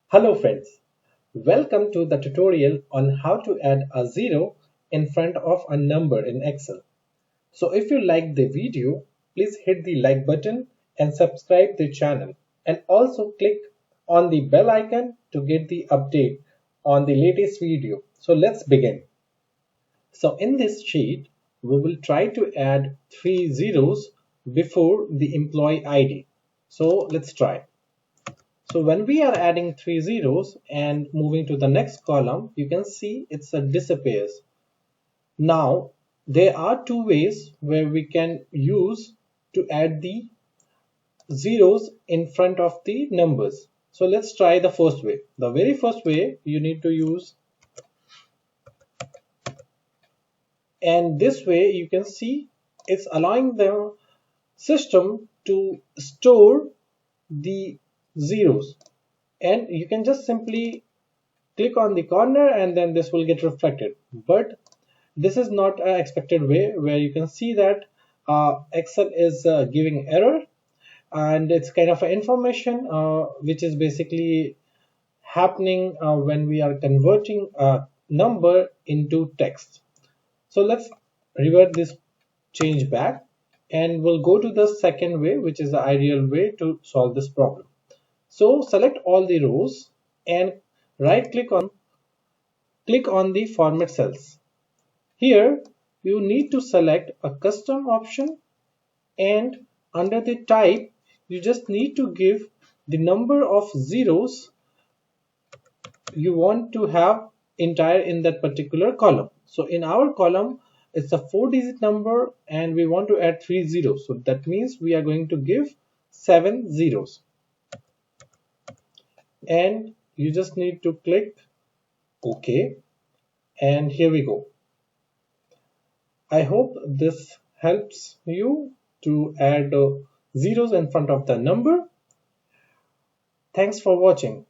Hello friends, welcome to the tutorial on how to add a zero in front of a number in Excel. So if you like the video, please hit the like button and subscribe the channel and also click on the bell icon to get the update on the latest video. So let's begin. So in this sheet, we will try to add three zeros before the employee ID. So let's try. So when we are adding three zeros and moving to the next column, you can see it's a disappears. Now there are two ways where we can use to add the zeros in front of the numbers. So let's try the first way. The very first way you need to use, and this way you can see it's allowing the system to store the zeros, and you can just simply click on the corner and then this will get reflected. But this is not an expected way where you can see that Excel is giving error, and it's kind of information which is basically happening when we are converting a number into text. So let's revert this change back and we'll go to the second way, which is the ideal way to solve this problem. So select all the rows and right click on the format cells. Here you need to select a custom option, and under the type you just need to give the number of zeros you want to have entire in that particular column. So in our column it's a 4-digit number and we want to add three zeros. So that means we are going to give 7 zeros, and you just need to click OK, and here we go. I hope this helps you to add zeros in front of the number. Thanks for watching.